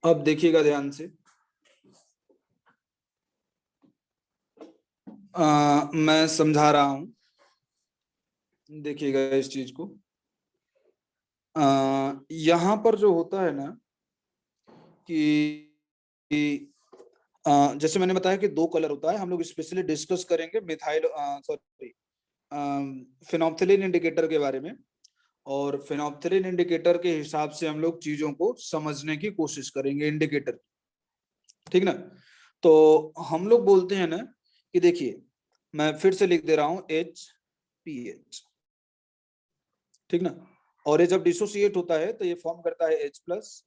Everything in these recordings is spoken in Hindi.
अब देखिएगा ध्यान से, मैं समझा रहा हूं, देखिएगा इस चीज को। यहाँ पर जो होता है ना कि जैसे मैंने बताया कि दो कलर होता है, हम लोग स्पेशली डिस्कस करेंगे मिथाइल सॉरी फिनोप्थिलीन इंडिकेटर के बारे में, और फिनोप्थिलीन इंडिकेटर के हिसाब से हम लोग चीजों को समझने की कोशिश करेंगे इंडिकेटर, ठीक ना। तो हम लोग बोलते हैं ना कि देखिए, मैं फिर से लिख दे रहा हूं HPH, ठीक ना। और ये जब डिसोसिएट होता है तो ये फॉर्म करता है H+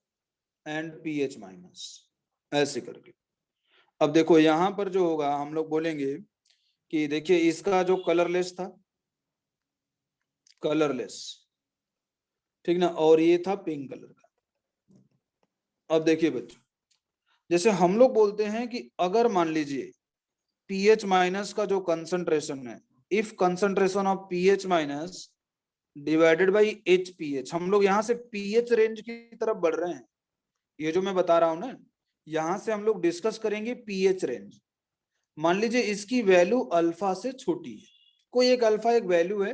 एंड PH-, ऐसे करके। अब देखो यहां पर जो होगा हम लोग बोलेंगे कि देखिए इसका जो कलरलेस था, कलरलेस, ठीक ना, और ये था पिंक कलर का। अब देखिए बच्चों, जैसे हम लोग बोलते हैं कि अगर मान लीजिए pH- का जो कंसंट्रेशन है, if concentration of pH- divided by HPH, हम लोग यहाँ से pH रेंज की तरफ बढ़ रहे हैं, ये जो मैं बता रहा हूं ना, यहां से हम लोग डिस्कस करेंगे pH रेंज। मान लीजिए इसकी वैल्यू अल्फा से छोटी है, कोई एक अल्फा एक वैल्यू है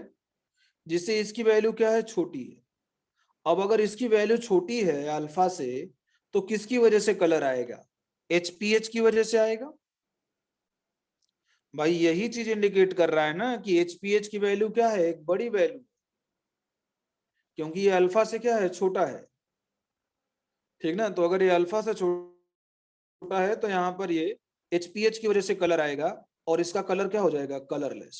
जिससे इसकी वैल्यू क्या है, छोटी है। अब अगर इसकी वैल्यू छोटी है अल्फा से, तो किसकी वजह से कलर आएगा, HPH की वजह से आएगा। भाई यही चीज इंडिकेट कर रहा है ना कि HPH की वैल्यू क्या है, एक बड़ी वैल्यू, क्योंकि ये अल्फा से क्या है, छोटा है, ठीक ना। तो अगर ये अल्फा से छोटा है तो यहाँ पर ये HPH की वजह से कलर आएगा, और इसका कलर क्या हो जाएगा, कलरलेस,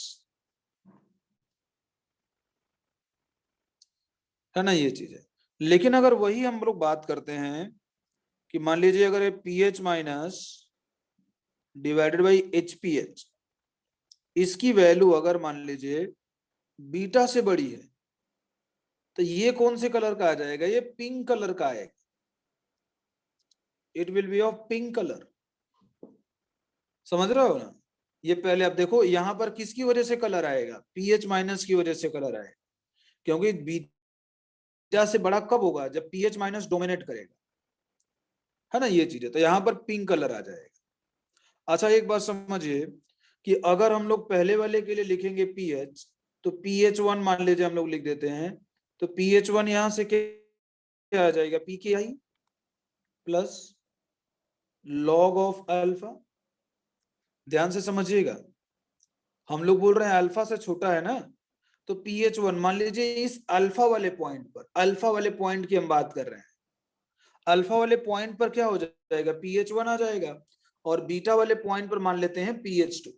है ना, ये चीज है। लेकिन अगर वही हम लोग बात करते हैं कि मान लीजिए अगर ये pH- डिवाइडेड बाई HPH, इसकी वैल्यू अगर मान लीजिए बीटा से बड़ी है, तो ये कौन से कलर का आ जाएगा, ये पिंक कलर का आएगा, it will be of pink colour. समझ रहे हो ना। ये पहले अब देखो यहां पर किसकी वजह से कलर आएगा, pH- की वजह से कलर आएगा, क्योंकि बीटा से बड़ा कब होगा, जब pH- डोमिनेट करेगा, है ना, ये चीज है। तो यहाँ पर पिंक कलर आ जाएगा। अच्छा एक बात समझिए कि अगर हम लोग पहले वाले के लिए लिखेंगे pH, तो pH1 मान लीजिए हम लोग लिख देते हैं, तो pH1 यहां से क्या आ जाएगा, pKi plus log of alpha. ध्यान से समझिएगा, हम लोग बोल रहे हैं अल्फा से छोटा है ना, तो pH1 मान लीजिए इस अल्फा वाले पॉइंट पर, अल्फा वाले पॉइंट की हम बात कर रहे हैं, अल्फा वाले पॉइंट पर क्या हो जाएगा, pH1 आ जाएगा, और बीटा वाले पॉइंट पर मान लेते हैं pH2।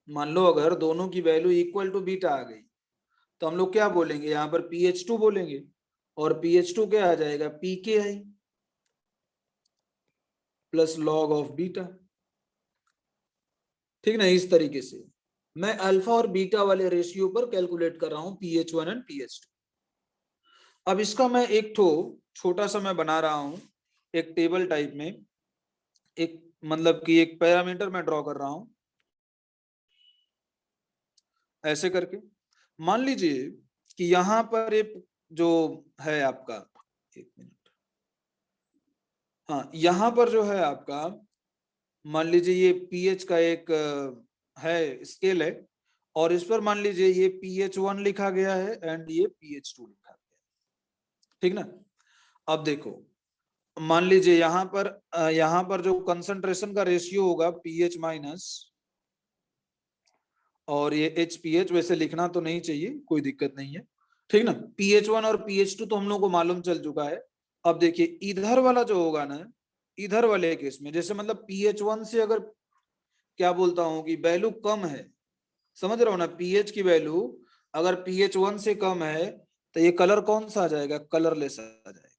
मान लो अगर दोनों की वैल्यू इक्वल टू बीटा आ गई, तो हम लोग क्या बोलेंगे, यहाँ पर pH2 बोलेंगे, और pH2 क्या आ जाएगा, pKi plus log of beta, ठीक ना। इस तरीके से मैं अल्फा और बीटा वाले रेशियो पर कैलकुलेट कर रहा हूं pH1 एंड pH2। अब इसका मैं एक छोटा सा मैं बना रहा हूं, एक टेबल टाइप में, एक मतलब कि एक पैरामीटर मैं ड्रॉ कर रहा हूं, ऐसे करके। मान लीजिए कि यहां पर एक जो है आपका, एक मिनट, हाँ यहां पर जो है आपका, मान लीजिए ये पीएच का एक है स्केल है, और इस पर मान लीजिए ये pH1 लिखा गया है एंड ये pH2 लिखा गया है, ठीक ना। अब देखो मान लीजिए यहाँ पर जो कंसंट्रेशन का रेशियो होगा pH- और ये HPH, वैसे लिखना तो नहीं चाहिए, कोई दिक्कत नहीं है, ठीक ना। pH1 और pH2 तो हम लोग को मालूम चल चुका है। अब देखिए इधर वाला जो होगा ना, इधर वाले केस में जैसे मतलब pH1 से अगर क्या बोलता हूं कि वैल्यू कम है, समझ रहे हो ना, पीएच की वैल्यू अगर pH1 से कम है, तो ये कलर कौन सा आ जाएगा, कलरलेस आ जाएगा।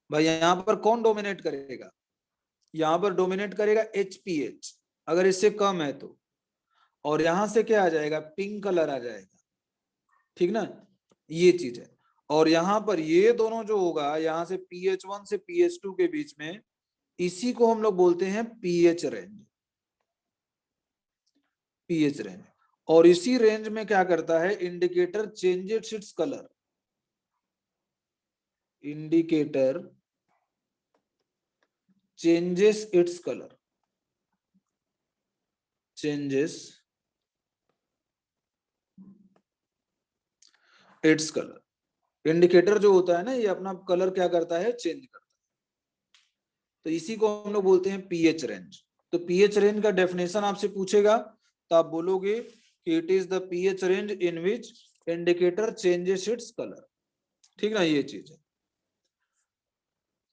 भाई यहाँ पर कौन डोमिनेट करेगा, यहाँ पर डोमिनेट करेगा HPH, अगर इससे कम है तो, और यहां से क्या आ जाएगा, पिंक कलर आ जाएगा, ठीक ना, ये चीज है। और यहाँ पर ये दोनों जो होगा, यहाँ से pH1 से pH2 के बीच में, इसी को हम लोग बोलते हैं पीएच रेंज, पीएच रेंज। और इसी रेंज में क्या करता है indicator, changes its colour, indicator changes its color, changes its color। Indicator जो होता है ना, ये अपना कलर क्या करता है, चेंज करता है। तो इसी को हम लोग बोलते हैं पीएच रेंज। तो पीएच रेंज का डेफिनेशन आपसे पूछेगा तो आप बोलोगे कि it is the pH range in which indicator changes its colour. ठीक ना, ये चीज है।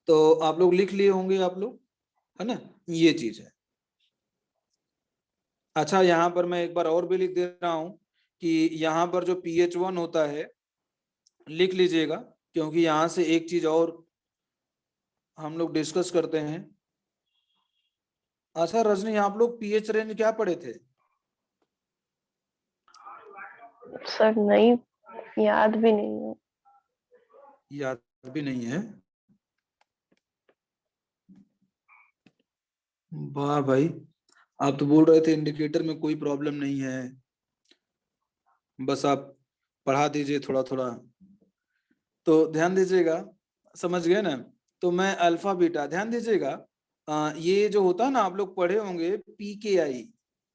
तो आप लोग लिख लिए होंगे आप लोग, है ना, ये चीज है। अच्छा, यहाँ पर मैं एक बार और भी लिख दे रहा हूं कि यहाँ पर जो pH1 होता है लिख लीजिएगा, क्योंकि यहां से एक चीज और हम लोग डिस्कस करते हैं। अच्छा रजनी, आप लोग पीएच रेंज क्या पढ़े थे? सर नहीं, याद भी नहीं है। याद भी नहीं है? वाह भाई, आप तो बोल रहे थे इंडिकेटर में कोई प्रॉब्लम नहीं है, बस आप पढ़ा दीजिए थोड़ा थोड़ा। तो ध्यान दीजिएगा, समझ गए ना। तो मैं अल्फा बीटा, ध्यान दीजिएगा, ये जो होता है ना, आप लोग पढ़े होंगे पी के आई,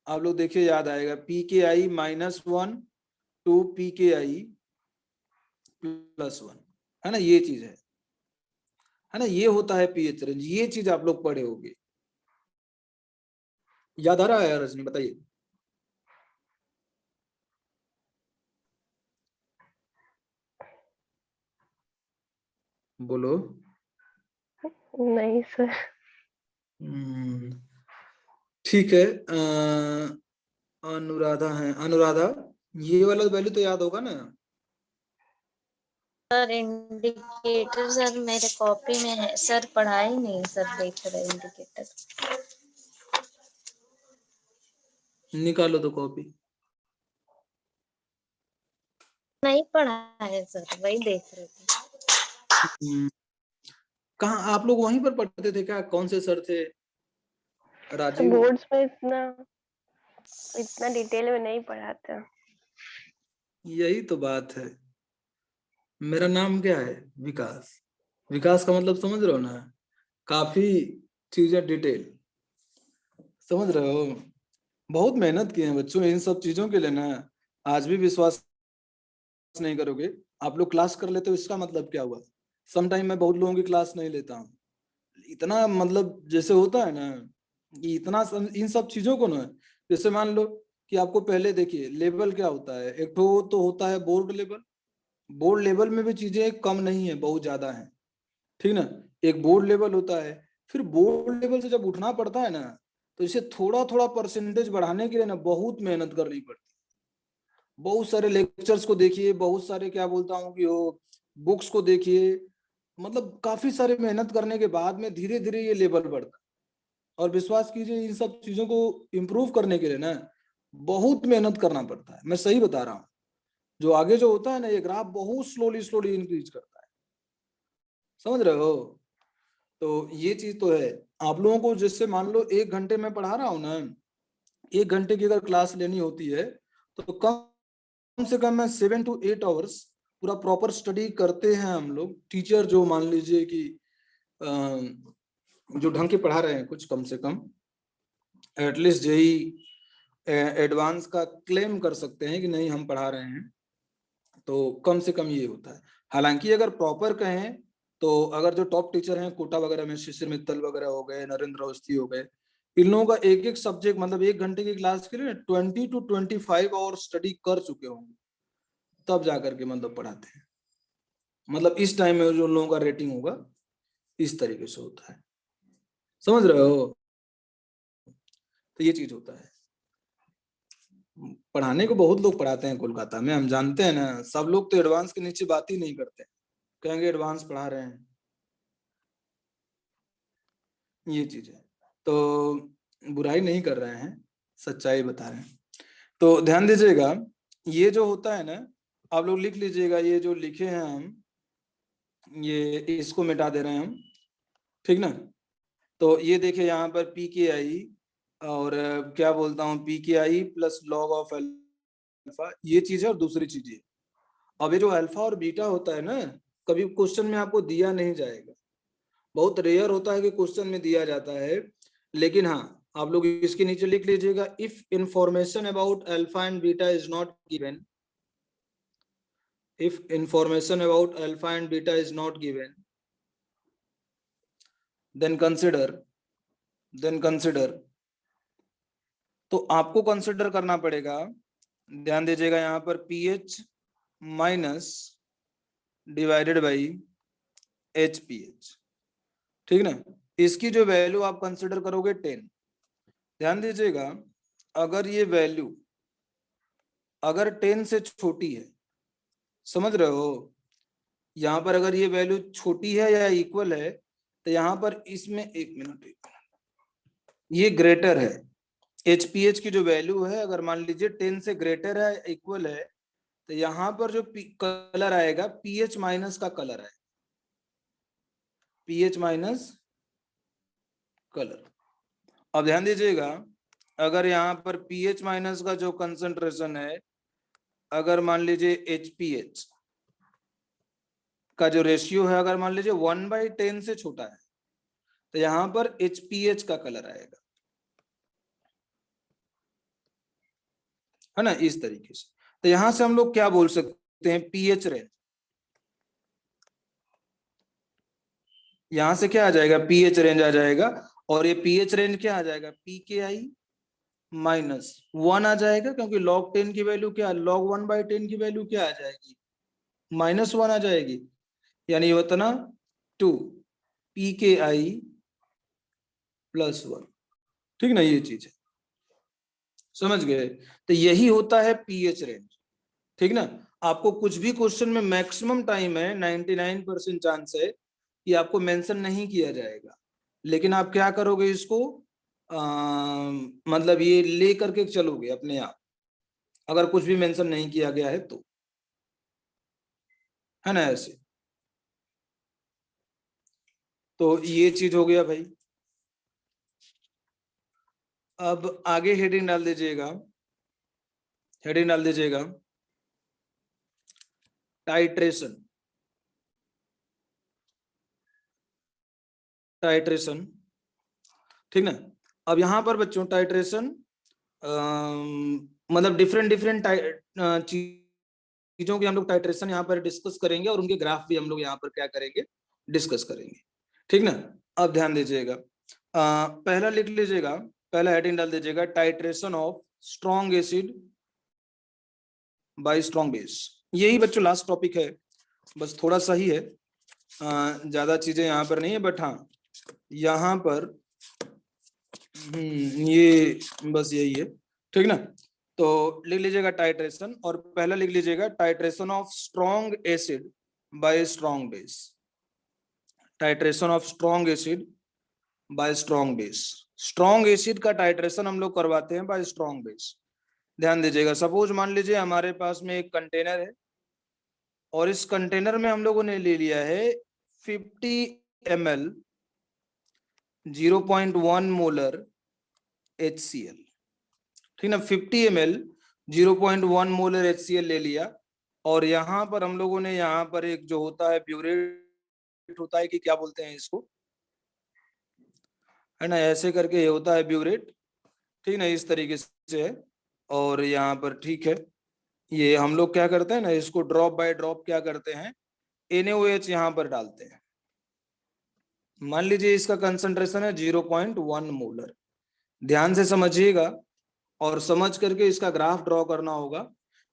आप लोग देखिए याद आएगा, पी के आई -1 टू पी के आई +1, है ना, ये चीज है ना, ये होता है पीएच रेंज। ये चीज आप लोग पढ़े होंगे, याद आ रहा है रजनी, बताइए। बोलो। नहीं सर। ठीक है। अनुराधा है, अनुराधा, ये वाला वैल्यू तो याद होगा ना? सर इंडिकेटर सर मेरे कॉपी में है सर, पढ़ा ही नहीं सर, देख रहे इंडिकेटर। निकालो तो कॉपी। नहीं पढ़ा है सर, वही देख रहे थे। कहाँ आप लोग वहीं पर पढ़ते थे क्या? कौन से सर थे? राजीव? बोर्ड्स में इतना डिटेल में नहीं पढ़ाता। यही तो बात है। मेरा नाम क्या है? विकास। विकास का मतलब समझ रहे हो ना, काफी चीजें डिटेल, समझ रहे हो। बहुत मेहनत की है बच्चों इन सब चीजों के लिए ना। आज भी विश्वास नहीं करोगे, आप लोग क्लास कर लेते हो, इसका मतलब क्या हुआ? सम टाइम मैं बहुत लोगों की क्लास नहीं लेता हूँ। इतना मतलब जैसे होता है ना कि इतना इन सब चीजों को ना, जैसे मान लो कि आपको पहले देखिए लेवल क्या होता है, एक तो होता है बोर्ड लेवल। बोर्ड लेवल में भी चीजें कम नहीं है, बहुत ज्यादा है, ठीक ना। एक बोर्ड लेवल होता है, फिर बोर्ड लेवल से जब उठना पड़ता है ना, तो इसे थोड़ा थोड़ा परसेंटेज बढ़ाने के लिए ना बहुत मेहनत करनी पड़ती है। बहुत सारे लेक्चर्स को देखिए, बहुत सारे क्या बोलता हूँ कि वो बुक्स को देखिए, मतलब काफी सारे मेहनत करने के बाद में धीरे धीरे ये लेवल बढ़ता है। और विश्वास कीजिए इन सब चीजों को इम्प्रूव करने के लिए ना बहुत मेहनत करना पड़ता है, मैं सही बता रहा हूँ। जो आगे जो होता है ना, ये ग्राफ बहुत स्लोली स्लोली इंक्रीज करता है, समझ रहे हो। तो ये चीज तो है। आप लोगों को जैसे मान लो 1 घंटे में पढ़ा रहा हूँ ना, 1 घंटे की अगर क्लास लेनी होती है तो कम से कम मैं 7 to 8 आवर्स पूरा प्रॉपर स्टडी करते हैं हम लोग। टीचर जो मान लीजिए कि जो ढंग के पढ़ा रहे हैं, कुछ कम से कम एटलीस्ट जेई एडवांस का क्लेम कर सकते हैं कि नहीं हम पढ़ा रहे हैं, तो कम से कम ये होता है। हालांकि अगर प्रॉपर कहें तो अगर जो टॉप टीचर हैं कोटा वगैरह में, शिशिर मित्तल वगैरह हो गए, नरेंद्र अवस्थी हो गए, इन लोगों का एक एक सब्जेक्ट मतलब 1 घंटे की क्लास के लिए 20 to 25 आवर स्टडी कर चुके होंगे, तब जाकर के मतलब पढ़ाते हैं। मतलब इस टाइम में जो लोगों का रेटिंग होगा इस तरीके से होता है, समझ रहे हो। तो ये चीज होता है। पढ़ाने को बहुत लोग पढ़ाते हैं कोलकाता में, हम जानते हैं ना। सब लोग तो एडवांस के नीचे बात ही नहीं करते, कहेंगे एडवांस पढ़ा रहे हैं, ये चीज है। तो बुराई नहीं कर रहे हैं, सच्चाई बता रहे हैं। तो ध्यान दीजिएगा, ये जो होता है ना, आप लोग लिख लीजिएगा, ये जो लिखे हैं हम, ये इसको मिटा दे रहे हैं हम, ठीक ना। तो ये देखिए यहाँ पर पी के आई और क्या बोलता हूँ, पी के आई प्लस लॉग ऑफ अल्फा, ये चीज है। और दूसरी चीज है, अब ये जो अल्फा और बीटा होता है ना, कभी क्वेश्चन में आपको दिया नहीं जाएगा, बहुत रेयर होता है कि क्वेश्चन में दिया जाता है, लेकिन हाँ आप लोग इसके नीचे लिख लीजिएगा, if information about alpha and beta is not given, if information about alpha and beta is not given, then consider तो आपको कंसिडर करना पड़ेगा, ध्यान दीजिएगा यहाँ पर pH minus divided by HPH, ठीक ना। इसकी जो वैल्यू आप कंसिडर करोगे 10, ध्यान दीजिएगा अगर ये वैल्यू अगर 10 से छोटी है, समझ रहे हो, यहाँ पर अगर ये वैल्यू छोटी है या इक्वल है तो यहाँ पर इसमें एक मिनट ये ग्रेटर है, HPH की जो वैल्यू है अगर मान लीजिए 10 से ग्रेटर है इक्वल है तो यहाँ पर जो कलर आएगा pH माइनस का कलर है, pH माइनस कलर। अब ध्यान दीजिएगा अगर यहाँ पर pH माइनस का जो कंसंट्रेशन है, अगर मान लीजिए HPH का जो रेशियो है अगर मान लीजिए 1/10 से छोटा है तो यहाँ पर HPH का कलर आएगा, है ना, इस तरीके से। तो यहां से हम लोग क्या बोल सकते हैं, pH रेंज, यहां से क्या आ जाएगा, pH रेंज आ जाएगा, और ये pH रेंज क्या आ जाएगा, pKi माइनस 1 आ जाएगा, क्योंकि log 10 की वैल्यू क्या, log 1/10 की वैल्यू क्या आ जाएगी, -1 आ जाएगी, यानी ये होता ना 2 pKi +1, ठीक ना, ये चीज है, समझ गए। तो यही होता है pH रेंज, ठीक ना। आपको कुछ भी क्वेश्चन में मैक्सिमम टाइम है 99% चांस है कि आपको मेंशन नहीं किया जाएगा, लेकिन आप क्या करोगे इसको मतलब ये ले करके चलोगे अपने आप, अगर कुछ भी मेंशन नहीं किया गया है तो, है ना, ऐसे। तो ये चीज हो गया भाई। अब आगे हेडिंग डाल दीजिएगा, हेडिंग डाल दीजिएगा टाइट्रेशन, टाइट्रेशन, ठीक ना। अब यहाँ पर बच्चों टाइट्रेशन मतलब डिफरेंट चीजों की हम लोग टाइट्रेशन यहाँ पर डिस्कस करेंगे, और उनके ग्राफ भी हम लोग यहाँ पर क्या करेंगे, डिस्कस करेंगे, ठीक ना। अब ध्यान दीजिएगा, पहला लिख लीजिएगा, पहला हेडिंग डाल दीजिएगा titration of strong acid by strong base. यही बच्चों लास्ट टॉपिक है, बस थोड़ा सा ही है, ज्यादा चीजें यहाँ पर नहीं है, बट हाँ यहाँ पर ये बस यही है, ठीक ना। तो लिख लीजिएगा टाइट्रेशन, और पहला लिख लीजिएगा titration of strong acid by strong base, titration of strong acid by strong base. Strong acid का टाइट्रेशन हम लोग करवाते हैं बाय स्ट्रॉन्ग बेस। ध्यान दीजिएगा, सपोज मान लीजिए हमारे पास में एक कंटेनर है, और इस कंटेनर में हम लोगों ने ले लिया है 50 ml 0.1 मोलर HCl, ठीक ना, 50 ml 0.1 मोलर HCl ले लिया, और यहाँ पर हम लोगों ने यहाँ पर एक जो होता है ब्यूरेट होता है, कि क्या बोलते हैं इसको, है ना, ऐसे करके ये होता है ब्यूरेट, ठीक ना, इस तरीके से है, और यहाँ पर ठीक है, ये हम लोग क्या करते हैं ना, इसको ड्रॉप बाय ड्रॉप क्या करते हैं, NaOH यहाँ पर डालते हैं। मान लीजिए इसका कंसंट्रेशन है 0.1 मोलर, ध्यान से समझिएगा, और समझ करके इसका ग्राफ ड्रॉ करना होगा।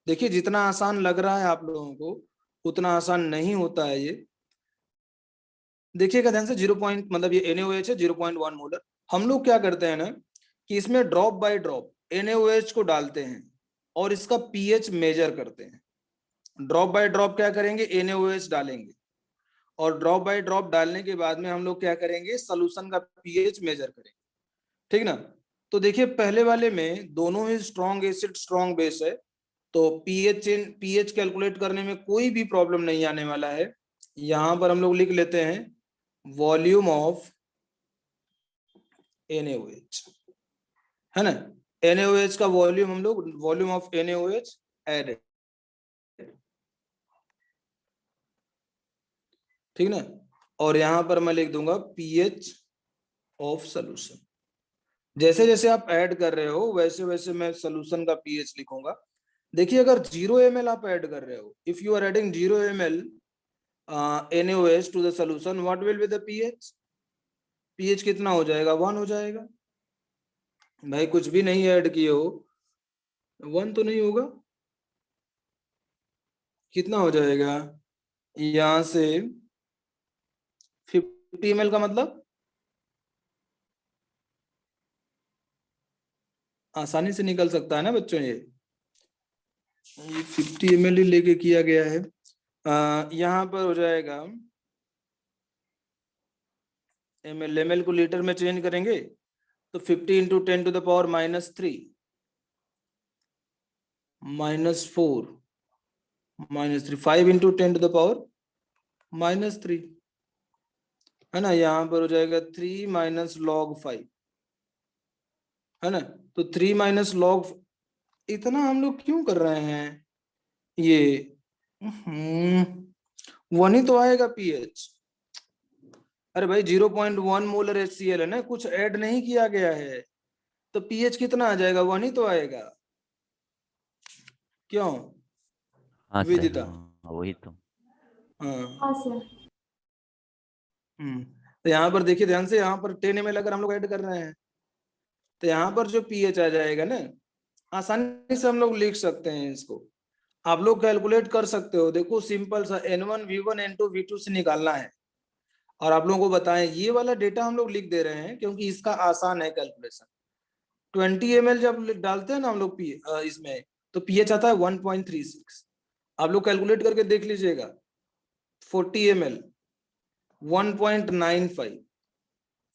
देखिए जितना आसान लग रहा है आप लोगों को, उतना आसान नहीं होता है ये, देखिएगा ध्यान से। 0 मतलब ये NaOH है 0.1 मोलर। हम लोग क्या करते हैं ना कि इसमें ड्रॉप बाय ड्रॉप NaOH को डालते हैं और इसका pH मेजर करते हैं। ड्रॉप बाय ड्रॉप क्या करेंगे, NaOH डालेंगे, और ड्रॉप बाय ड्रॉप डालने के बाद में हम लोग क्या करेंगे, सॉल्यूशन का pH मेजर करेंगे, ठीक ना। तो देखिए पहले वाले में दोनों ही स्ट्रॉन्ग एसिड स्ट्रॉन्ग बेस है, तो pH कैलकुलेट करने में कोई भी प्रॉब्लम नहीं आने वाला है। यहां पर हम लोग लिख लेते हैं वॉल्यूम ऑफ NaOH, है ना, NaOH का वॉल्यूम हम लोग वॉल्यूम ऑफ NaOH एडेड, ठीक ना। और यहां पर मैं लिख दूंगा पीएच ऑफ सोल्यूशन। जैसे जैसे आप ऐड कर रहे हो वैसे वैसे मैं सोल्यूशन का पीएच लिखूंगा। देखिए अगर 0 ml आप ऐड कर रहे हो, if you are adding 0 ml NaOH to the solution, what will be the pH? PH कितना हो जाएगा? 1 हो जाएगा। भाई कुछ भी नहीं ऐड किए हो, 1 तो नहीं होगा? कितना हो जाएगा? यहां से 50 ml का मतलब आसानी से निकल सकता है ना बच्चों। ये 50 ml ही लेके किया गया है। यहाँ पर हो जाएगा ml को लीटर में चेंज करेंगे तो 50 into 10 to the power -3 -4 -3 5 into 10 to the power -3 है ना। यहाँ पर हो जाएगा 3 माइनस log 5 है ना। तो 3 माइनस log, इतना हम लोग क्यों कर रहे हैं ये? 1 ही तो आएगा पीएच। अरे भाई 0.1 मोलर HCl है ना, कुछ ऐड नहीं किया गया है, तो पीएच कितना आ जाएगा? 1 ही तो आएगा। क्यों हाँ सर, विदिता? हाँ वही तो। हाँ तो यहाँ पर देखिए ध्यान से, यहाँ पर 10 ml अगर हम लोग ऐड कर रहे हैं तो यहाँ पर जो पीएच आ जाएगा ना, आसानी से हम लोग लिख सकते हैं इसको। आप लोग कैलकुलेट कर सकते हो। देखो सिंपल सा N1 V1 N2 V2 से निकालना है, और आप लोगों को बताएं ये वाला डेटा हम लोग लिख दे रहे हैं क्योंकि इसका आसान है कैलकुलेशन। 20 ml जब डालते हैं ना हम लोग इसमें, तो पीएच आता है 1.36। आप लोग कैलकुलेट करके देख लीजिएगा। 40 ml 1.95,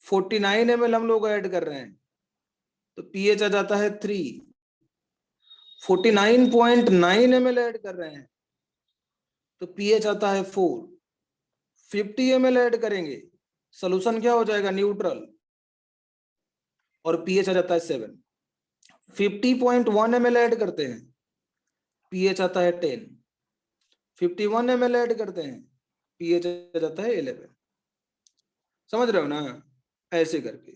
49 ml हम लोग ऐड कर रहे हैं तो पीएच आ जाता है 3। 49.9 ml ऐड कर रहे हैं तो पीएच आता है 4। 50 ml ऐड करेंगे, सोल्यूशन क्या हो जाएगा? न्यूट्रल, और पीएच आ जाता है 7। 50.1 ml ऐड करते हैं, पीएच आता है 10। 51 ml ऐड करते हैं, पीएच आ जाता है 11। समझ रहे हो ना? ऐसे करके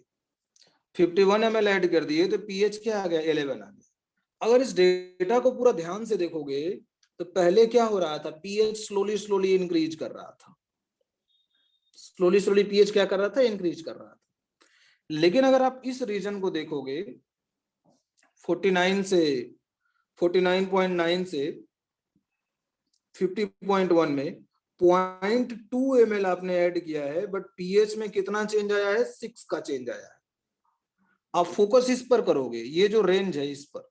51 ml ऐड कर दिए तो पीएच क्या आ गया? 11 आ गया। अगर इस डेटा को पूरा ध्यान से देखोगे तो पहले क्या हो रहा था? पीएच स्लोली स्लोली इंक्रीज कर रहा था। स्लोली स्लोली पीएच क्या कर रहा था? इंक्रीज कर रहा था। लेकिन अगर आप इस रीजन को देखोगे 49 से 49.9 से 50.1 में 0.2 ml आपने ऐड किया है, बट पीएच में कितना चेंज आया है? 6 का चेंज आया है। आप फोकस इस पर करोगे, ये जो रेंज है इस पर,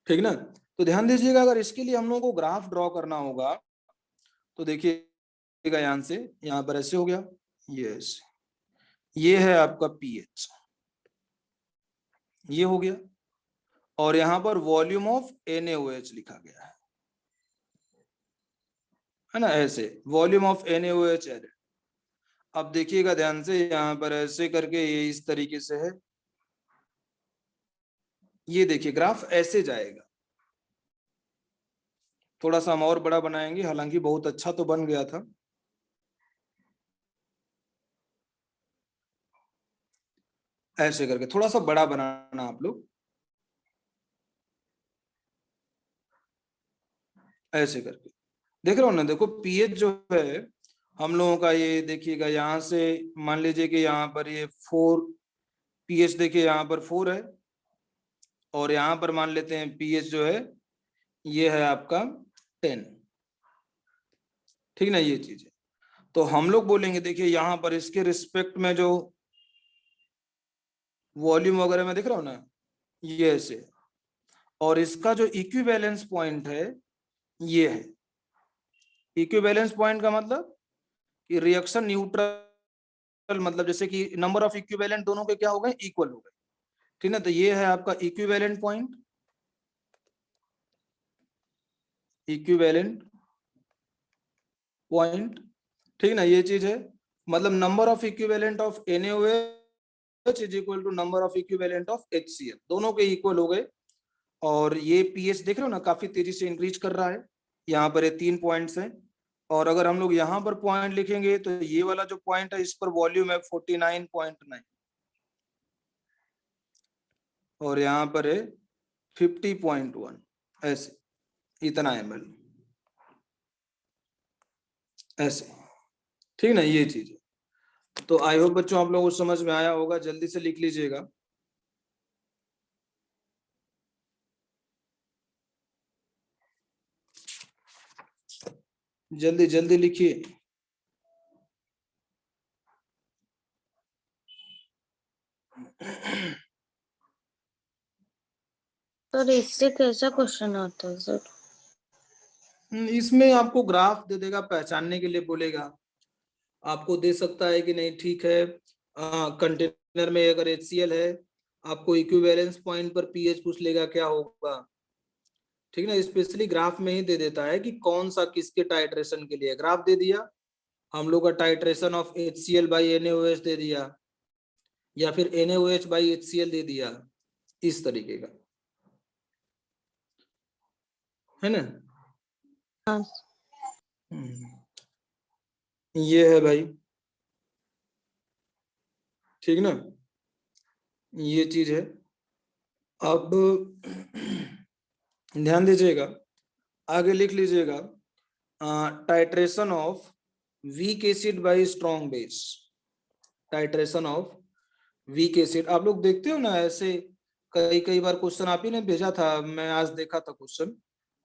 ठीक ना। तो ध्यान दीजिएगा, अगर इसके लिए हम लोगों को ग्राफ ड्रॉ करना होगा तो देखिएगा यहां से, यहां पर ऐसे हो गया, ये ऐसे, ये है आपका पीएच, ये हो गया, और यहां पर वॉल्यूम ऑफ NaOH लिखा गया है ना, ऐसे वॉल्यूम ऑफ NaOH एडेड। अब देखिएगा ध्यान से, यहां पर ऐसे करके ये इस तरीके से है, ये देखिए ग्राफ ऐसे जाएगा। थोड़ा सा हम और बड़ा बनाएंगे, हालांकि बहुत अच्छा तो बन गया था। ऐसे करके थोड़ा सा बड़ा बनाना आप लोग, ऐसे करके। देख रहे हो ना? देखो पीएच जो है हम लोगों का, ये देखिएगा यहां से मान लीजिए कि यहाँ पर ये 4 पीएच, देखिए यहाँ पर 4 है, और यहाँ पर मान लेते हैं पीएच जो है ये है आपका 10, ठीक ना, ये चीज है। तो हम लोग बोलेंगे, देखिए यहाँ पर इसके रिस्पेक्ट में जो वॉल्यूम वगैरह में दिख रहा हूं ना, ये ऐसे, और इसका जो इक्विवेलेंस पॉइंट है ये है। इक्विवेलेंस पॉइंट का मतलब कि रिएक्शन न्यूट्रल, मतलब जैसे कि नंबर ऑफ इक्विवेलेंट दोनों के क्या हो गए? इक्वल हो गए, ठीक ना। तो ये है आपका इक्विवेलेंट पॉइंट, इक्विवेलेंट पॉइंट, ठीक ना, ये चीज है। मतलब number of equivalent of NaOH is equal to number of equivalent of HCl, दोनों के इक्वल हो गए। और ये पीएच देख रहे हो ना, काफी तेजी से इंक्रीज कर रहा है। यहाँ पर ये 3 पॉइंट्स हैं, और अगर हम लोग यहाँ पर पॉइंट लिखेंगे तो ये वाला जो पॉइंट है इस पर वॉल्यूम है 49.9 और यहाँ पर है 50.1 ऐसे, इतना ml ऐसे, ठीक ना, ये चीज है। तो आई होप बच्चों आप लोगों को समझ में आया होगा, जल्दी से लिख लीजिएगा। जल्दी जल्दी लिखिए। सर इससे कैसा क्वेश्चन आता है सर? इसमें आपको ग्राफ दे देगा, पहचानने के लिए बोलेगा, आपको दे सकता है कि नहीं, ठीक है कंटेनर में अगर HCl है, आपको इक्विवेलेंस पॉइंट पर पीएच पूछ लेगा क्या होगा, ठीक ना। स्पेशली ग्राफ में ही दे देता है कि कौन सा किसके टाइट्रेशन के लिए। ग्राफ दे दिया, हम लोग का titration of HCl by NaOH दे दिया, या फिर NaOH बाई HCl दे दिया, इस तरीके का, है ना। हाँ। ये है भाई, ठीक ना, ये चीज है। अब ध्यान दीजिएगा, आगे लिख लीजिएगा, titration of weak acid by strong base. Titration of weak acid, आप लोग देखते हो ना ऐसे, कई कई बार क्वेश्चन आप ही ने भेजा था, मैं आज देखा था क्वेश्चन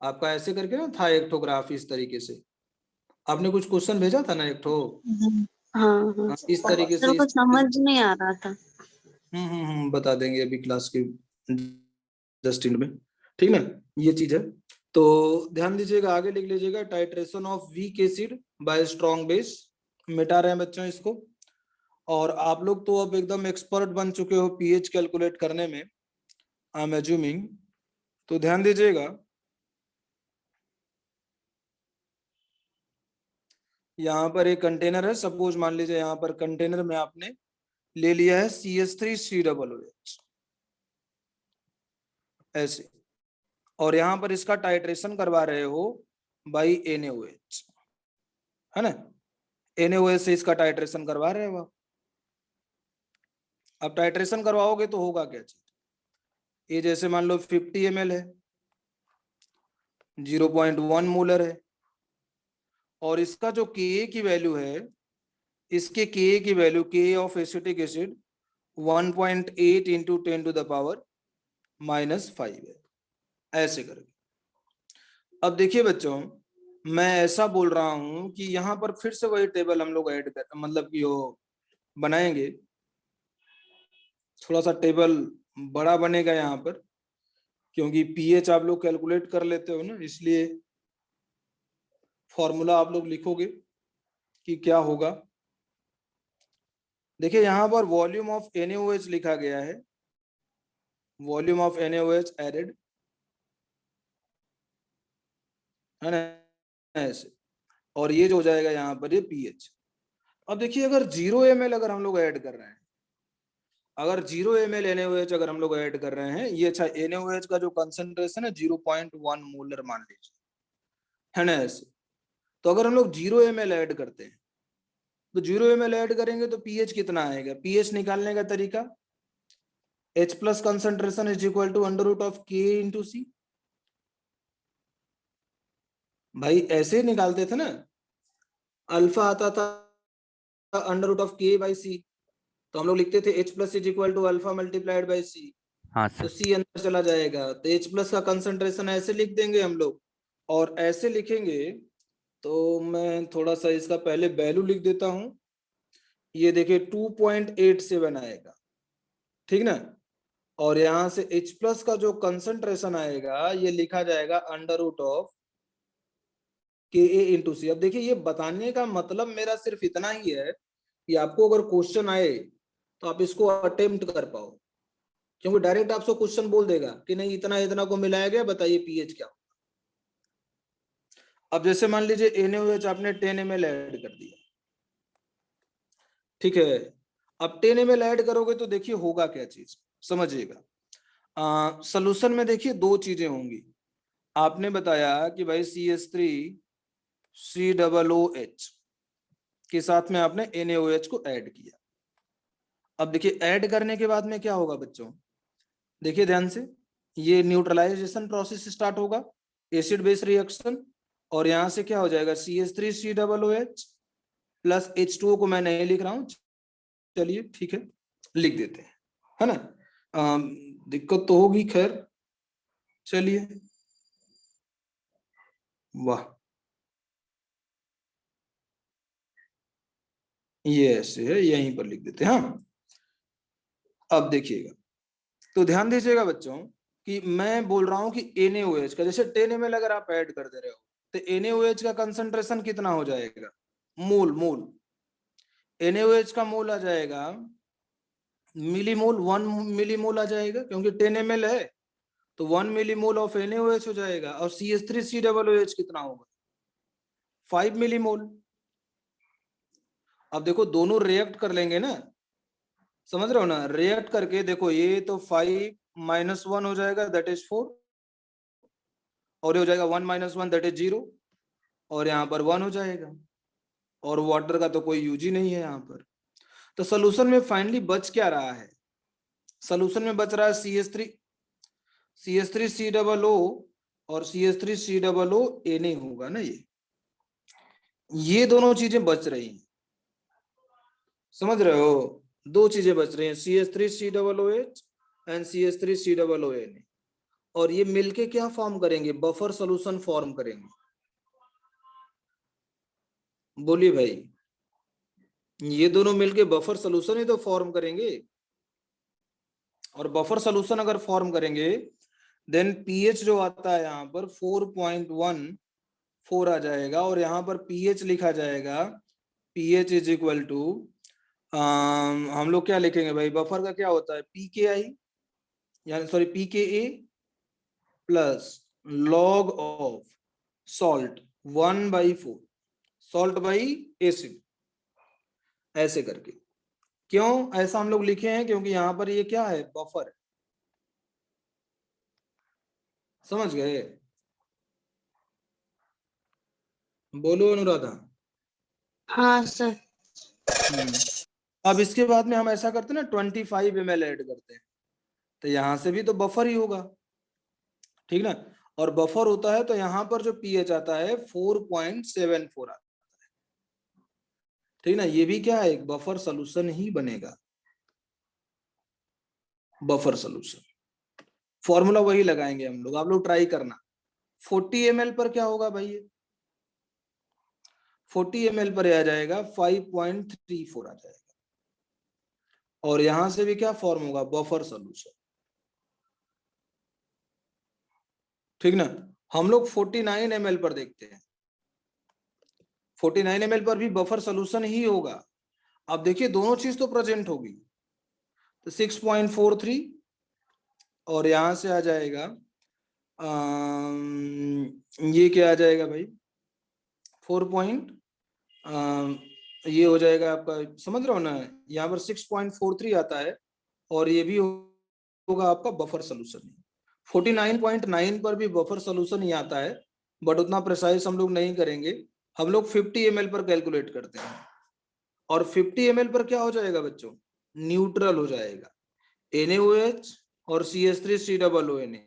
आपका, ऐसे करके ना था एक ठो ग्राफ, इस तरीके से आपने कुछ क्वेश्चन भेजा था ना एक ठो, हाँ हाँ इस तरीके सर, से, को समझ नहीं आ रहा था। बता देंगे अभी क्लास के जस्ट एंड में, ठीक ना, ये चीज है। तो ध्यान दीजिएगा, आगे लिख लीजिएगा, titration of weak acid by strong base. मिटा रहे हैं बच्चों इसको। और आप लोग तो अब एकदम एक्सपर्ट बन चुके हो पीएच कैलकुलेट करने में, आई एम एज्यूमिंग। तो ध्यान दीजिएगा, यहाँ पर एक कंटेनर है, सपोज मान लीजिए यहाँ पर कंटेनर में आपने ले लिया है CH3COOH ऐसे, और यहाँ पर इसका टाइट्रेशन करवा रहे हो बाई NaOH, है ना। NaOH से इसका टाइट्रेशन करवा रहे हो आप। अब टाइट्रेशन करवाओगे तो होगा क्या चीज, ये जैसे मान लो 50 ml है, 0.1 मोलर है, और इसका जो Ka की वैल्यू है, इसके Ka की value, Ka of acetic acid 1.8 into 10 to the power -5 है, ऐसे करके। अब देखिए बच्चों, मैं ऐसा बोल रहा हूं कि यहाँ पर फिर से वही टेबल हम लोग ऐड कर, मतलब कि वो बनाएंगे, थोड़ा सा टेबल बड़ा बनेगा यहाँ पर, क्योंकि पीएच आप लोग कैलकुलेट कर लेते हो ना, इसलिए फॉर्मूला आप लोग लिखोगे कि क्या होगा। देखिए यहाँ पर वॉल्यूम ऑफ NaOH लिखा गया है, वॉल्यूम ऑफ NaOH एडेड, है ना, ऐसे, और ये जो हो जाएगा यहाँ पर ये पीएच। अब देखिए अगर 0 ml अगर हम लोग ऐड कर रहे हैं, अगर 0 ml NaOH अगर हम लोग ऐड कर रहे हैं, ये अच्छा NaOH का जो कंसंट्रेशन है 0.1 मोलर मान लीजिए, है ना ऐसे। तो अगर हम लोग 0 ml ऐड करते हैं, तो 0 ml ऐड करेंगे तो पीएच कितना आएगा, पीएच निकालने का तरीका, H plus concentration is equal to √K into C. भाई ऐसे ही निकालते थे ना, अल्फा आता था √K/C, तो हम लोग लिखते थे H plus is equal to alpha multiplied by C, हाँ तो सर। सी अंदर चला जाएगा, तो H प्लस का कंसंट्रेशन ऐसे लिख देंगे हम लोग। और ऐसे लिखेंगे तो मैं थोड़ा सा इसका पहले वैल्यू लिख देता हूं, ये देखिए 2.87 आएगा, ठीक ना। और यहां से H प्लस का जो कंसंट्रेशन आएगा ये लिखा जाएगा √Ka इंटू सी। अब देखिए ये बताने का मतलब मेरा सिर्फ इतना ही है कि आपको अगर क्वेश्चन आए तो आप इसको अटेम्प्ट कर पाओ, क्योंकि डायरेक्ट आपको क्वेश्चन बोल देगा कि नहीं इतना इतना को मिलाया गया, बताइए पीएच क्या। अब जैसे मान लीजिए NaOH आपने 10 ml ऐड कर दिया, ठीक है। अब 10 ml ऐड करोगे तो देखिए होगा क्या चीज, समझिएगा। सोल्यूशन में देखिए दो चीजें होंगी, आपने बताया कि भाई CH3 COOH के साथ में आपने NaOH को ऐड किया। अब देखिए ऐड करने के बाद में क्या होगा बच्चों, देखिए ध्यान से, ये न्यूट्रलाइजेशन प्रोसेस स्टार्ट होगा, एसिड बेस रिएक्शन, और यहां से क्या हो जाएगा CH3COOH प्लस H2O को मैं नहीं लिख रहा हूं, चलिए ठीक है लिख देते हैं, है ना। दिक्कत तो होगी, खैर चलिए, वाह, ये ऐसे है, यहीं पर लिख देते हैं। हाँ, अब देखिएगा, तो ध्यान दीजिएगा बच्चों कि मैं बोल रहा हूं कि NaOH का जैसे 10 ml अगर आप ऐड कर दे रहे हो तो NaOH का कंसंट्रेशन कितना हो जाएगा, मोल NaOH का मोल आ जाएगा मिलीमोल, 1 मिलीमोल आ जाएगा, क्योंकि 10 ml है तो 1 मिलीमोल ऑफ NaOH हो जाएगा, और CH3COOH कितना होगा 5 मिलीमोल। अब देखो दोनों रिएक्ट कर लेंगे ना, समझ रहे हो ना, रिएक्ट करके देखो ये तो 5 - 1 हो जाएगा दैट इज 4, और ये हो जाएगा 1 - 1 दैट इज 0, और यहाँ पर 1 हो जाएगा, और वाटर का तो कोई यूज ही नहीं है यहाँ पर। तो सोल्यूशन में फाइनली बच क्या रहा है, सोल्यूशन में बच रहा है CH3COO और CH3COO Na होगा ना, ये दोनों चीजें बच रही हैं, समझ रहे हो, दो चीजें बच रही हैं CH3COOH एंड CH3COO, और ये मिलके क्या फॉर्म करेंगे, बफर सोल्यूशन फॉर्म करेंगे। बोलिए भाई, ये दोनों मिलके बफर सोल्यूशन ही तो फॉर्म करेंगे, और बफर सोल्यूशन अगर फॉर्म करेंगे देन पीएच जो आता है यहाँ पर 4.14 आ जाएगा, और यहाँ पर पीएच लिखा जाएगा पीएच इज इक्वल टू, हम लोग क्या लिखेंगे भाई, बफर का क्या होता है PKI, यानी sorry PKA plus log of salt 1/4, salt by acid, ऐसे करके। क्यों ऐसा हम लोग लिखे हैं, क्योंकि यहाँ पर ये क्या है, बफर है, समझ गए, बोलो अनुराधा। हाँ सर। अब इसके बाद में हम ऐसा करते हैं ना 25 ml ऐड करते हैं, तो यहां से भी तो बफर ही होगा, ठीक ना, और बफर होता है तो यहाँ पर जो पीएच आता है 4.74 आता है, ठीक ना, ये भी क्या है, एक बफर सोल्यूशन ही बनेगा, बफर सोल्यूशन। फॉर्मूला वही लगाएंगे हम लोग, आप लोग ट्राई करना। 40 ml पर क्या होगा भाई, ये 40 ml पर आ जाएगा 5.34 आ जाएगा, और यहां से भी क्या फॉर्म होगा, बफर सोल्यूशन, ठीक ना। हम लोग 49 ml पर देखते हैं, 49 ml पर भी बफर सोल्यूशन ही होगा। अब देखिए दोनों चीज तो प्रेजेंट होगी, तो 6.43, और यहां से आ जाएगा ये क्या आ जाएगा भाई 4 ये हो जाएगा आपका, समझ रहे हो ना, यहाँ पर 6.43 आता है, और ये भी होगा आपका बफर सोल्यूशन। 49.9 पर भी बफर सोल्यूशन ही आता है, बट उतना प्रिसाइज हम लोग नहीं करेंगे, हम लोग 50 ml पर कैलकुलेट करते हैं, और 50 ml पर क्या हो जाएगा बच्चों, न्यूट्रल हो जाएगा, NaOH और CH3COONA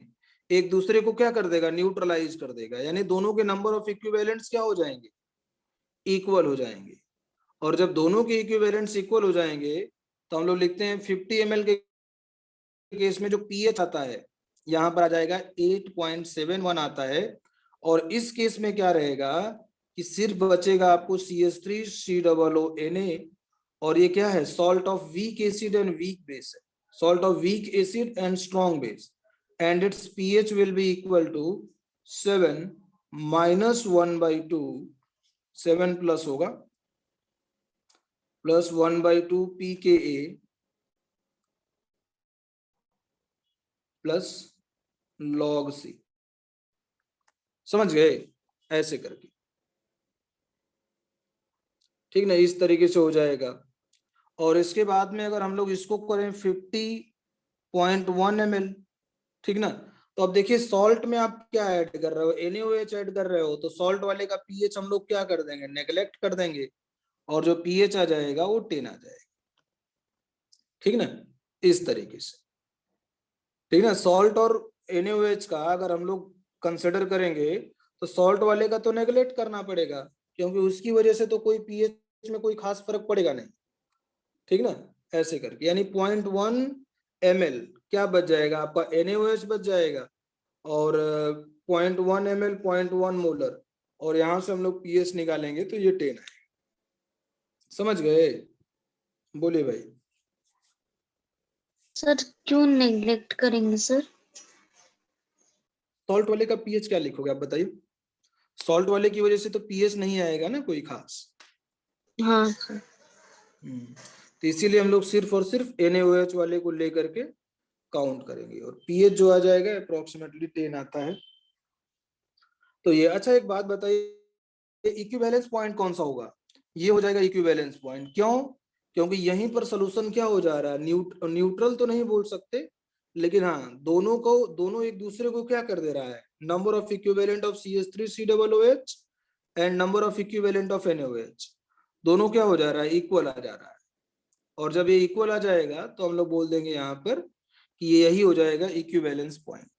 एक दूसरे को क्या कर देगा, न्यूट्रलाइज कर देगा, यानी दोनों के नंबर ऑफ इक्विवेलेंट्स क्या हो जाएंगे, इक्वल हो जाएंगे, और जब दोनों के इक्विवेलेंट्स इक्वल हो जाएंगे तो हम लोग लिखते हैं 50 ml के केस में जो पीएच आता है यहाँ पर आ जाएगा 8.71 आता है, और इस केस में क्या रहेगा कि सिर्फ बचेगा आपको CH3COONA, और ये क्या है, salt of weak acid and weak base है, salt of weak acid and strong base, and its pH will be equal to 7 minus 1/2, 7 plus होगा plus 1/2 pKa plus log C, समझ गए, ऐसे करके, ठीक ना, इस तरीके से हो जाएगा। और इसके बाद में अगर हम लोग इसको करें 50.1 ml, ठीक ना, तो अब देखिए सॉल्ट में आप क्या ऐड कर रहे हो, NaOH ऐड कर रहे हो, तो सॉल्ट वाले का पीएच हम लोग क्या कर देंगे, नेग्लेक्ट कर देंगे, और जो पीएच आ जाएगा वो 10 आ जाएगा। ठीक ना, इस तरीके से। ठीक है, सॉल्ट और NaOH का अगर हम लोग कंसिडर करेंगे तो सॉल्ट वाले का तो नेग्लेक्ट करना पड़ेगा, क्योंकि उसकी वजह से तो कोई पीएच में कोई खास फर्क पड़ेगा नहीं। ठीक ना, ऐसे करके, यानी 0.1 ml क्या बच जाएगा आपका, NaOH बच जाएगा, और 0.1 ml 0.1 मोलर, और यहां से हम लोग पीएच निकालेंगे तो ये 10 आएगा। समझ गए, बोलिए भाई। सर क्यों नेग्लेक्ट करेंगे सर? सॉल्ट वाले का पीएच क्या लिखोगे आप बताइए, सॉल्ट वाले की वजह से तो पीएच नहीं आएगा ना कोई खास। हाँ सर। तो इसीलिए हम लोग सिर्फ और सिर्फ NaOH वाले को लेकर के काउंट करेंगे, और पीएच जो आ जाएगा अप्रोक्सीमेटली 10 आता है। तो ये, अच्छा एक बात बताइए, इक्विवेलेंस पॉइंट कौन सा होगा, ये हो जाएगा इक्विवेलेंस पॉइंट। क्यों, क्योंकि यहीं पर सोल्यूशन क्या हो जा रहा है, न्यूट्रल तो नहीं बोल सकते, लेकिन हाँ दोनों एक दूसरे को क्या कर दे रहा है, number of equivalent of CH3COOH and number of equivalent of NaOH, दोनों क्या हो जा रहा है, इक्वल आ जा रहा है। और जब ये इक्वल आ जाएगा तो हम लोग बोल देंगे यहाँ पर कि ये यही हो जाएगा इक्विवेलेंस पॉइंट।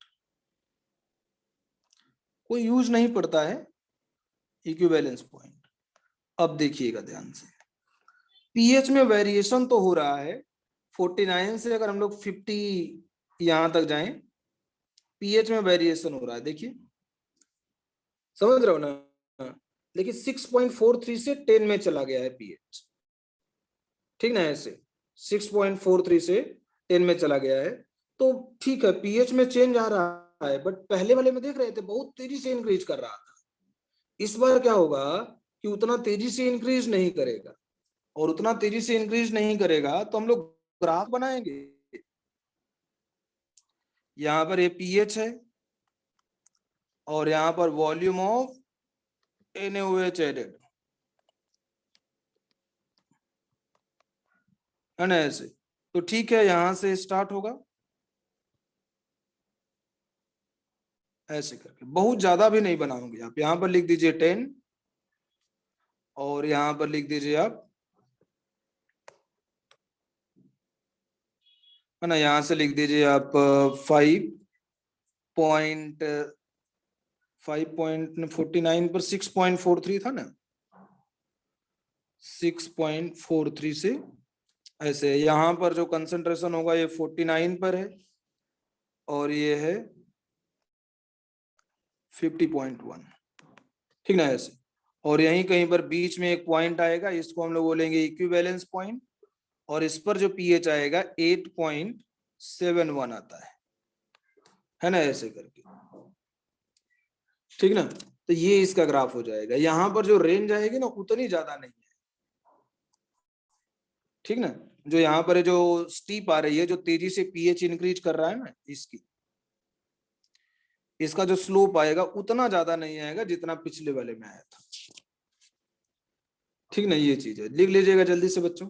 कोई यूज नहीं पड़ता है इक्विवेलेंस पॉइंट। अब देखिएगा ध्यान से, पीएच में वेरिएशन तो हो रहा है, 49 से अगर हम लोग 50 यहां तक जाएं, पीएच में वेरिएशन हो रहा है, देखिए समझ रहे हो ना, लेकिन 6.43 से 10 में चला गया है पीएच। ठीक ना, ऐसे 6.43 से 10 में चला गया है, तो ठीक है पीएच में चेंज आ रहा है, बट पहले वाले में देख रहे थे बहुत तेजी से इंक्रीज कर रहा था। इस बार क्या होगा कि उतना तेजी से इंक्रीज नहीं करेगा, और उतना तेजी से इंक्रीज नहीं करेगा तो हम लोग ग्राफ बनाएंगे। यहां पर ये पीएच है, और यहां पर वॉल्यूम ऑफ NaOH एडेड है ना, ऐसे। तो ठीक है, यहां से स्टार्ट होगा ऐसे करके, बहुत ज्यादा भी नहीं बनाओगे आप। यहां पर लिख दीजिए 10, और यहां पर लिख दीजिए आप, है ना, यहां से लिख दीजिए आप 5.49 पर 6.43 था ना, 6.43 से ऐसे, यहां पर जो कंसंट्रेशन होगा ये 49 पर है, और ये है 50.1। ठीक ना, ऐसे। और यहीं कहीं पर बीच में एक पॉइंट आएगा, इसको हम लोग बोलेंगे इक्विवेलेंस पॉइंट, और इस पर जो पीएच आएगा 8.71 आता है ना, ऐसे करके। ठीक ना, तो ये इसका ग्राफ हो जाएगा। यहां पर जो रेंज आएगी ना उतनी ज्यादा नहीं है। ठीक ना, जो यहाँ पर है, जो स्टीप आ रही है, जो तेजी से पीएच इंक्रीज कर रहा है ना, इसका जो स्लोप आएगा उतना ज्यादा नहीं आएगा जितना पिछले वाले में आया था। ठीक ना, ये चीज है, लिख लीजिएगा जल्दी से बच्चों।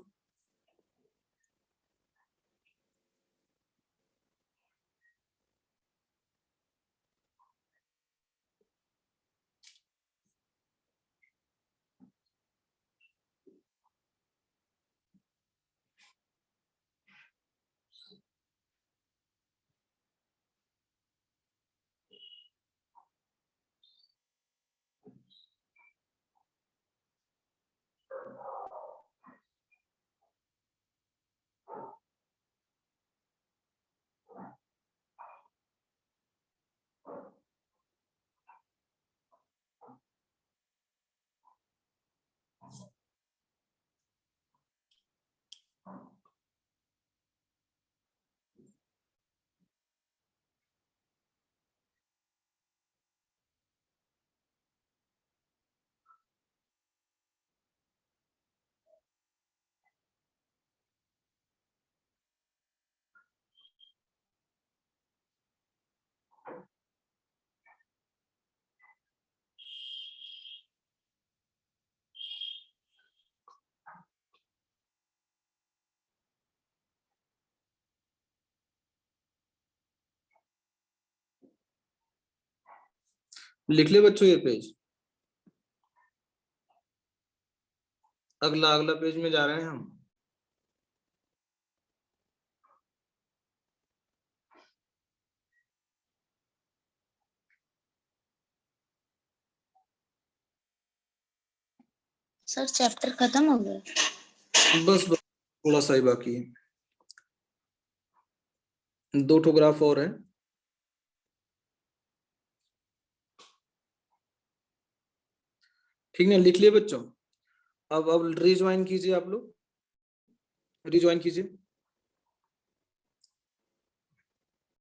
लिख ले बच्चों ये पेज। अगला पेज में जा रहे हैं हम। सर चैप्टर खत्म हो गया? बस थोड़ा सा ही बाकी है, 2 ठो ग्राफ और है। ठीक है, लिख लिए बच्चों। अब रिज्वाइन कीजिए, आप लोग रिज्वाइन कीजिए।